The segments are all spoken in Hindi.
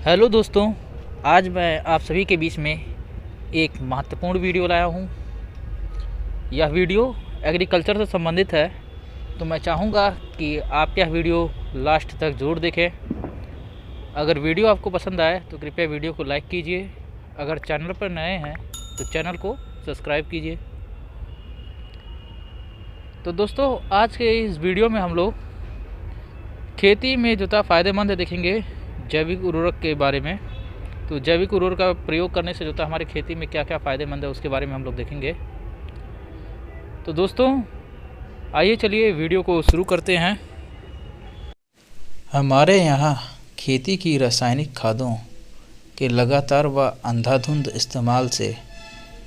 हेलो दोस्तों, आज मैं आप सभी के बीच में एक महत्वपूर्ण वीडियो लाया हूँ। यह वीडियो एग्रीकल्चर से संबंधित है, तो मैं चाहूँगा कि आप यह वीडियो लास्ट तक ज़रूर देखें। अगर वीडियो आपको पसंद आए तो कृपया वीडियो को लाइक कीजिए। अगर चैनल पर नए हैं तो चैनल को सब्सक्राइब कीजिए। तो दोस्तों, आज के इस वीडियो में हम लोग खेती में जो फ़ायदेमंद है देखेंगे जैविक उर्वरक के बारे में। तो जैविक उर्वरक का प्रयोग करने से जो हमारी खेती में क्या क्या फ़ायदेमंद है उसके बारे में हम लोग देखेंगे। तो दोस्तों, आइए चलिए वीडियो को शुरू करते हैं। हमारे यहाँ खेती की रासायनिक खादों के लगातार व अंधाधुंध इस्तेमाल से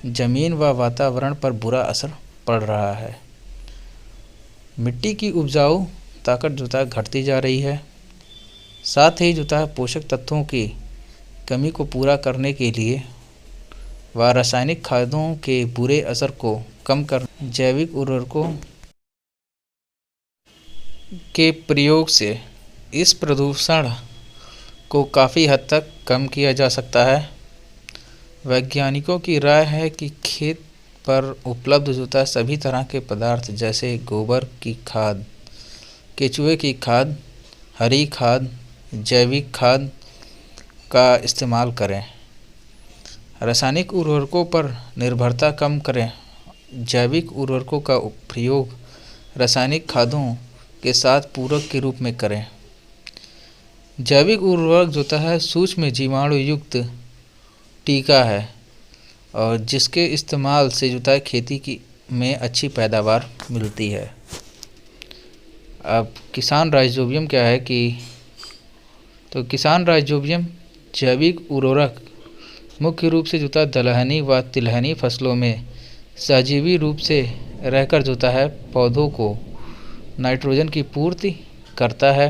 ज़मीन व वातावरण पर बुरा असर पड़ रहा है। मिट्टी की उपजाऊ ताकत घटती जा रही है। साथ ही पोषक तत्वों की कमी को पूरा करने के लिए व रासायनिक खादों के बुरे असर को कम कर जैविक उर्वरकों के प्रयोग से इस प्रदूषण को काफ़ी हद तक कम किया जा सकता है। वैज्ञानिकों की राय है कि खेत पर उपलब्ध सभी तरह के पदार्थ जैसे गोबर की खाद, केचुए की खाद, हरी खाद, जैविक खाद का इस्तेमाल करें। रासायनिक उर्वरकों पर निर्भरता कम करें। जैविक उर्वरकों का प्रयोग रासायनिक खादों के साथ पूरक के रूप में करें। जैविक उर्वरक सूक्ष्म जीवाणु युक्त टीका है और जिसके इस्तेमाल से खेती की में अच्छी पैदावार मिलती है। अब किसान राइजोबियम क्या है तो किसान राइजोबियम जैविक उर्वरक मुख्य रूप से दलहनी व तिलहनी फसलों में सजीवी रूप से रहकर पौधों को नाइट्रोजन की पूर्ति करता है।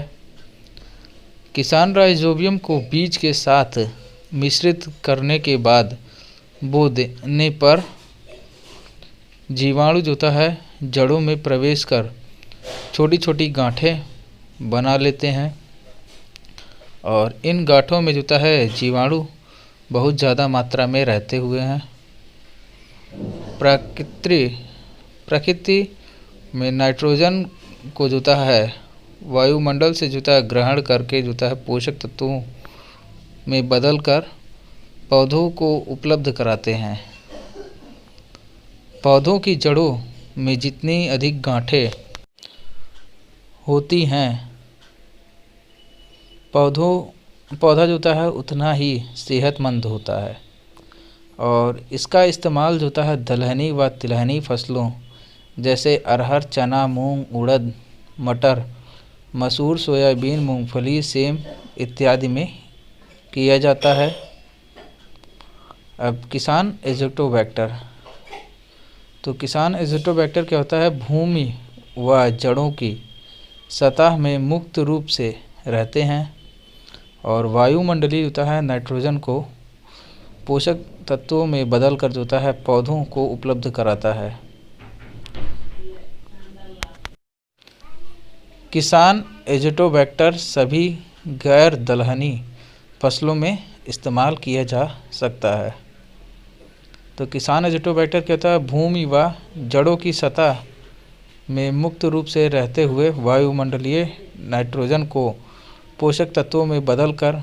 किसान राइजोबियम को बीज के साथ मिश्रित करने के बाद बो देने पर जीवाणु जड़ों में प्रवेश कर छोटी छोटी गांठें बना लेते हैं और इन गांठों में जीवाणु बहुत ज़्यादा मात्रा में रहते हुए हैं। प्रकृति में नाइट्रोजन को वायुमंडल से ग्रहण करके पोषक तत्वों में बदल कर पौधों को उपलब्ध कराते हैं। पौधों की जड़ों में जितनी अधिक गांठें होती हैं, पौधा उतना ही सेहतमंद होता है। और इसका इस्तेमाल दलहनी व तिलहनी फसलों जैसे अरहर, चना, मूंग, उड़द, मटर, मसूर, सोयाबीन, मूंगफली, सेम इत्यादि में किया जाता है। अब किसान एज़ोटोबैक्टर। तो किसान एज़ोटोबैक्टर क्या होता है? भूमि व जड़ों की सतह में मुक्त रूप से रहते हैं और वायुमंडलीय नाइट्रोजन को पोषक तत्वों में बदल कर पौधों को उपलब्ध कराता है। किसान एज़ोटोबैक्टर सभी गैर दलहनी फसलों में इस्तेमाल किया जा सकता है। तो किसान एज़ोटोबैक्टर क्या होता है? भूमि व जड़ों की सतह में मुक्त रूप से रहते हुए वायुमंडलीय नाइट्रोजन को पोषक तत्वों में बदल कर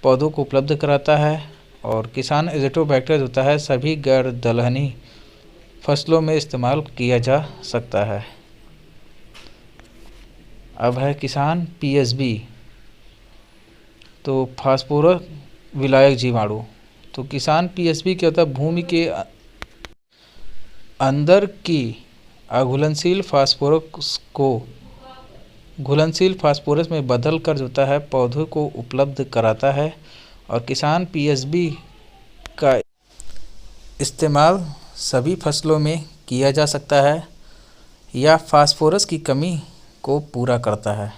पौधों को उपलब्ध कराता है। और किसान एज़ोटोबैक्टर सभी गैर दलहनी फसलों में इस्तेमाल किया जा सकता है। अब है किसान पीएसबी। तो फास्फोरस विलायक जीवाणु। तो किसान पीएसबी क्या होता है? भूमि के अंदर की अघुलनशील फास्फोरस को घुलनशील फास्फोरस में बदल कर पौधों को उपलब्ध कराता है। और किसान पीएसबी का इस्तेमाल सभी फसलों में किया जा सकता है या फास्फोरस की कमी को पूरा करता है।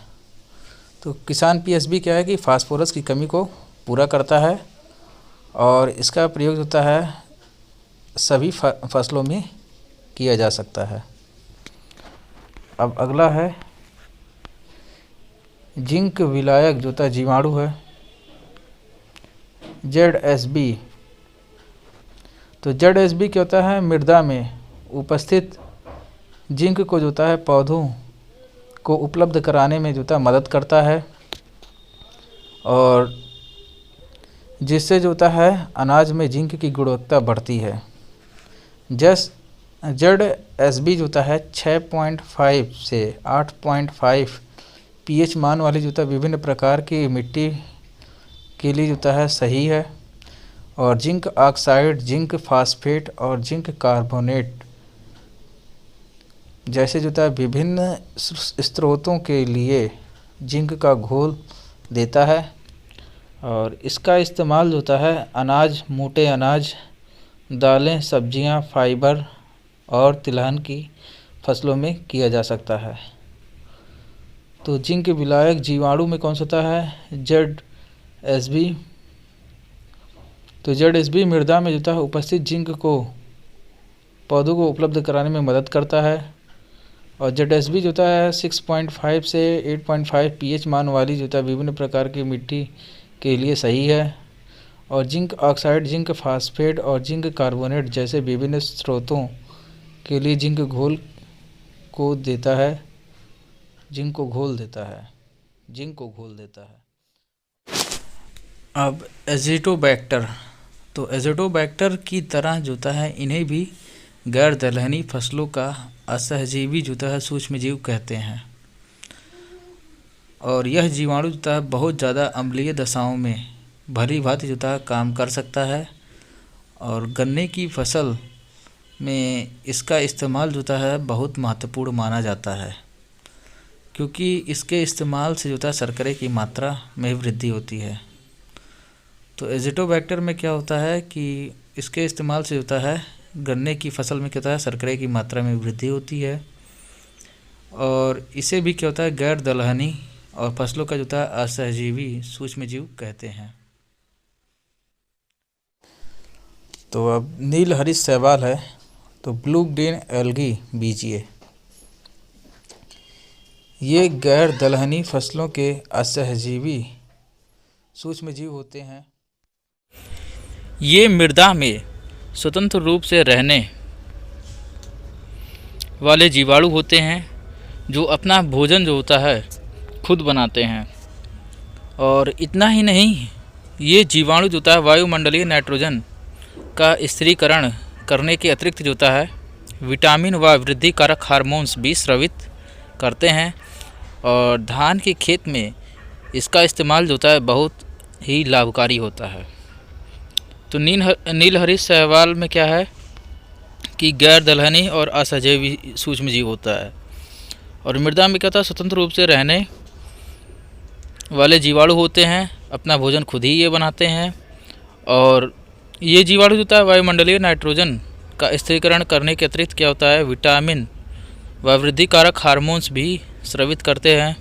तो किसान पीएसबी क्या है कि फास्फोरस की कमी को पूरा करता है और इसका प्रयोग सभी फसलों में किया जा सकता है। अब अगला है जिंक विलायक जीवाणु है। ZSB। तो ZSB क्या होता है, मृदा में उपस्थित जिंक को जो होता है पौधों को उपलब्ध कराने में जो होता है मदद करता है, और जिससे जो होता है अनाज में जिंक की गुणवत्ता बढ़ती है। ZSB जो होता है 6.5 से 8.5 pH मान वाली जो होता है विभिन्न प्रकार की मिट्टी के लिए जो होता है सही है। और जिंक ऑक्साइड, जिंक फास्फेट और जिंक कार्बोनेट जैसे जो होता है विभिन्न स्रोतों के लिए जिंक का घोल देता है। और इसका इस्तेमाल जो होता है अनाज, मोटे अनाज, दालें, सब्जियां, फाइबर और तिलहन की फसलों में किया जा सकता है। तो जिंक विलायक जीवाणु में कौन सा होता है, ZSB। तो ZSB मृदा में जो होता है उपस्थित जिंक को पौधों को उपलब्ध कराने में मदद करता है। और ZSB जो होता है 6.5 से 8.5 pH मान वाली जो होता है विभिन्न प्रकार की मिट्टी के लिए सही है। और जिंक ऑक्साइड, जिंक फास्फेट और जिंक कार्बोनेट जैसे विभिन्न स्रोतों के लिए जिंक घोल को देता है, जिंक को घोल देता है। अब एजिटोबैक्टर, तो एजिटोबैक्टर की तरह जो होता है इन्हें भी गैर दलहनी फसलों का असहजीवी जो होता है सूक्ष्मजीव कहते हैं। और यह जीवाणु जो होता है बहुत ज़्यादा अम्लीय दशाओं में भली भांति जो होता है काम कर सकता है। और गन्ने की फसल में इसका इस्तेमाल जो होता है बहुत महत्वपूर्ण माना जाता है, क्योंकि इसके इस्तेमाल से जो होता है शर्करे की मात्रा में वृद्धि होती है। तो एजिटोबैक्टर में क्या होता है कि इसके इस्तेमाल से होता है गन्ने की फसल में क्या होता है शर्करे की मात्रा में वृद्धि होती है। और इसे भी क्या होता है गैर दलहनी और फसलों का जो होता है असहजीवी सूक्ष्मजीव कहते हैं। तो अब नील हरित शैवाल है, तो ब्लू ग्रीन एल्गी बीजिए। ये गैर दलहनी फसलों के असहजीवी सूक्ष्मजीव होते हैं। ये मृदा में स्वतंत्र रूप से रहने वाले जीवाणु होते हैं जो अपना भोजन जो होता है खुद बनाते हैं। और इतना ही नहीं, ये जीवाणु जो होता है वायुमंडलीय नाइट्रोजन का स्थिरीकरण करने के अतिरिक्त जो होता है विटामिन व वृद्धि कारक हार्मोन्स भी स्रावित करते हैं। और धान के खेत में इसका इस्तेमाल जो होता है बहुत ही लाभकारी होता है। तो नील हरित शैवाल में क्या है कि गैर दलहनी और असहजीवी सूक्ष्मजीव होता है। और मृदा में क्या होता है स्वतंत्र रूप से रहने वाले जीवाणु होते हैं, अपना भोजन खुद ही ये बनाते हैं। और ये जीवाणु होता है वायुमंडलीय नाइट्रोजन का स्थिरीकरण करने के अतिरिक्त क्या होता है विटामिन व वृद्धि कारक हार्मोन्स भी स्रावित करते हैं।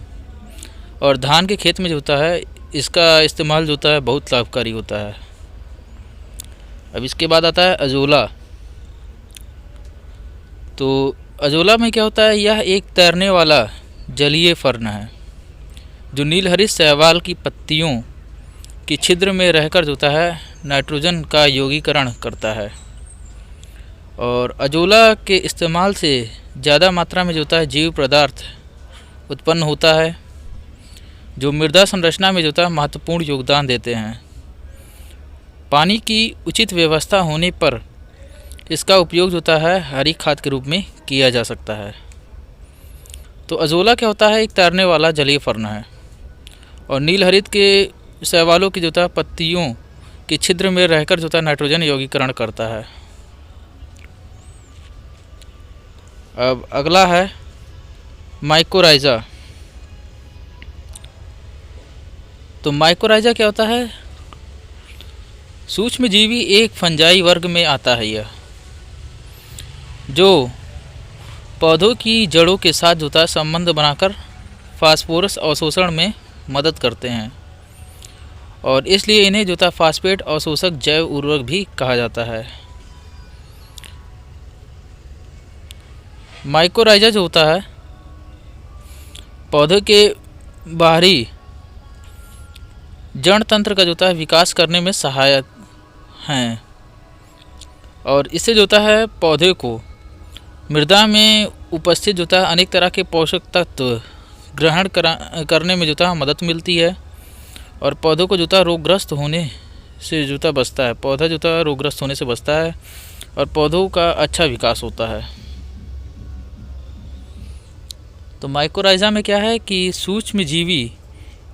और धान के खेत में जो होता है इसका इस्तेमाल जो होता है बहुत लाभकारी होता है। अब इसके बाद आता है अजोला। तो अजोला में क्या होता है, यह एक तैरने वाला जलीय फर्न है जो नील हरित शैवाल की पत्तियों की छिद्र में रहकर जो होता है नाइट्रोजन का यौगीकरण करता है। और अजोला के इस्तेमाल से ज़्यादा मात्रा में जो होता है जीव पदार्थ उत्पन्न होता है जो मृदा संरचना में जो होता है महत्वपूर्ण योगदान देते हैं। पानी की उचित व्यवस्था होने पर इसका उपयोग जो होता है हरी खाद के रूप में किया जा सकता है। तो अजोला क्या होता है, एक तैरने वाला जलीय फर्न है और नील हरित के शैवालों की जो होता है पत्तियों के छिद्र में रहकर जो होता है नाइट्रोजन यौगीकरण करता है। अब अगला है माइकोराइजा। तो माइकोराइजा क्या होता है, सूक्ष्मजीवी एक फंजाई वर्ग में आता है यह, जो पौधों की जड़ों के साथ जो होता है संबंध बनाकर फास्फोरस अवशोषण में मदद करते हैं और इसलिए इन्हें जो होता है फास्फेट अवशोषक जैव उर्वरक भी कहा जाता है। माइकोराइजा जो होता है पौधे के बाहरी जड़ तंत्र का जो होता है विकास करने में सहायक हैं और इससे जो होता है पौधे को मृदा में उपस्थित जो होता है अनेक तरह के पोषक तत्व ग्रहण करने में जो होता है मदद मिलती है और पौधों को जो होता है रोगग्रस्त होने से जो होता बचता है। पौधा जो होता है रोगग्रस्त होने से बचता है और पौधों का अच्छा विकास होता है। तो माइकोराइज़ा में क्या है कि सूक्ष्म जीवी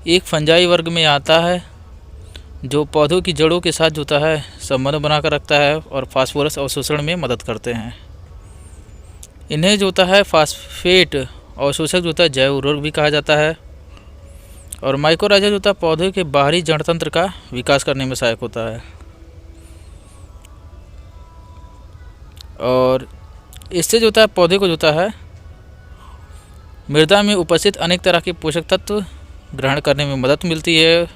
एक फंजाई वर्ग में आता है जो पौधों की जड़ों के साथ जो होता है संबंध बनाकर रखता है और फास्फोरस अवशोषण में मदद करते हैं। इन्हें जो होता है फास्फेट अवशोषक जो होता है जैव उर्वरक भी कहा जाता है। और माइकोराइज़ा जो होता है पौधे के बाहरी जड़ तंत्र का विकास करने में सहायक होता है और इससे जो होता है पौधे को जो होता है मृदा में उपस्थित अनेक तरह के पोषक तत्व ग्रहण करने में मदद मिलती है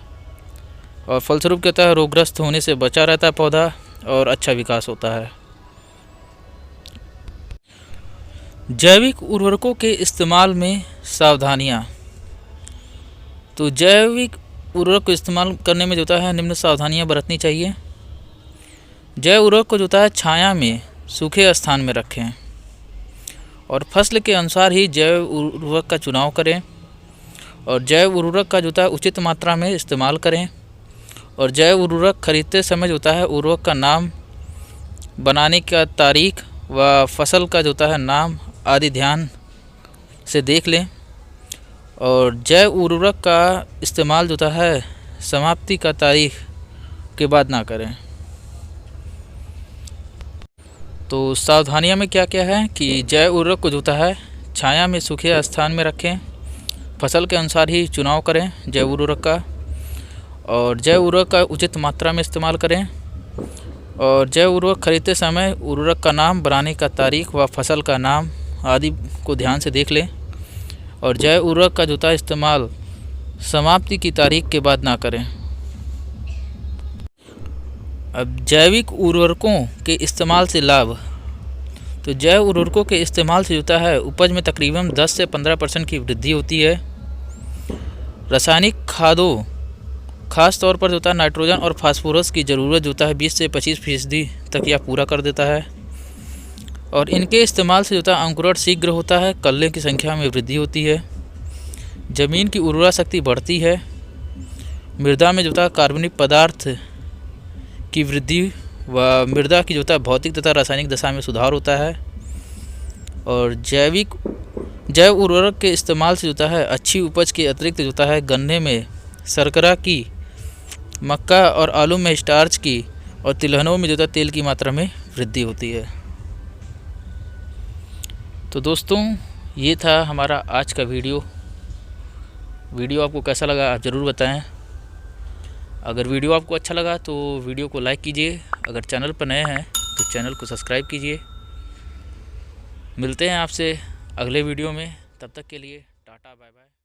और फलस्वरूप कहता है रोगग्रस्त होने से बचा रहता है पौधा और अच्छा विकास होता है। जैविक उर्वरकों के इस्तेमाल में सावधानियाँ। तो जैविक उर्वरक को इस्तेमाल करने में जो होता है निम्न सावधानियाँ बरतनी चाहिए। जैव उर्वरक को जो होता है छाया में सूखे स्थान में रखें और फसल के अनुसार ही जैव उर्वरक का चुनाव करें और जैव उर्वरक का जो होता है उचित मात्रा में इस्तेमाल करें और जैव उर्वरक खरीदते समय जो होता है उर्वरक का नाम, बनाने का तारीख व फसल का जो होता है नाम आदि ध्यान से देख लें और जैव उर्वरक का इस्तेमाल जो होता है समाप्ति का तारीख के बाद ना करें। तो सावधानियां में क्या क्या है कि जैव उर्वरक को जो होता है छाया में सूखे स्थान में रखें, फसल के अनुसार ही चुनाव करें जैव उर्वरक का और जैव उर्वरक का उचित मात्रा में इस्तेमाल करें और जैव उर्वरक खरीदते समय उर्वरक का नाम, बनाने का तारीख व फसल का नाम आदि को ध्यान से देख लें और जैव उर्वरक का जो होता है इस्तेमाल समाप्ति की तारीख के बाद ना करें। अब जैविक उर्वरकों के इस्तेमाल से लाभ। तो जैव उर्वरकों के इस्तेमाल से होता है उपज में तकरीबन 10 से 15% की वृद्धि होती है। रासायनिक खादों खास तौर पर जो होता है नाइट्रोजन और फास्फोरस की ज़रूरत जो होता है 20 से 25% तक यह पूरा कर देता है और इनके इस्तेमाल से जो होता है अंकुरण शीघ्र होता है, कल्ले की संख्या में वृद्धि होती है, ज़मीन की उर्वरा शक्ति बढ़ती है, मृदा में जो होता है कार्बनिक पदार्थ की वृद्धि व मृदा की जो होता है भौतिक तथा रासायनिक दशा में सुधार होता है और जैव उर्वरक के इस्तेमाल से जो होता है अच्छी उपज के अतिरिक्त जो होता है गन्ने में शर्करा की, मक्का और आलू में स्टार्च की और तिलहनों में जो होता है तेल की मात्रा में वृद्धि होती है। तो दोस्तों ये था हमारा आज का वीडियो आपको कैसा लगा आप ज़रूर बताएं। अगर वीडियो आपको अच्छा लगा तो वीडियो को लाइक कीजिए, अगर चैनल पर नए हैं तो चैनल को सब्सक्राइब कीजिए। मिलते हैं आपसे अगले वीडियो में, तब तक के लिए टाटा बाय बाय।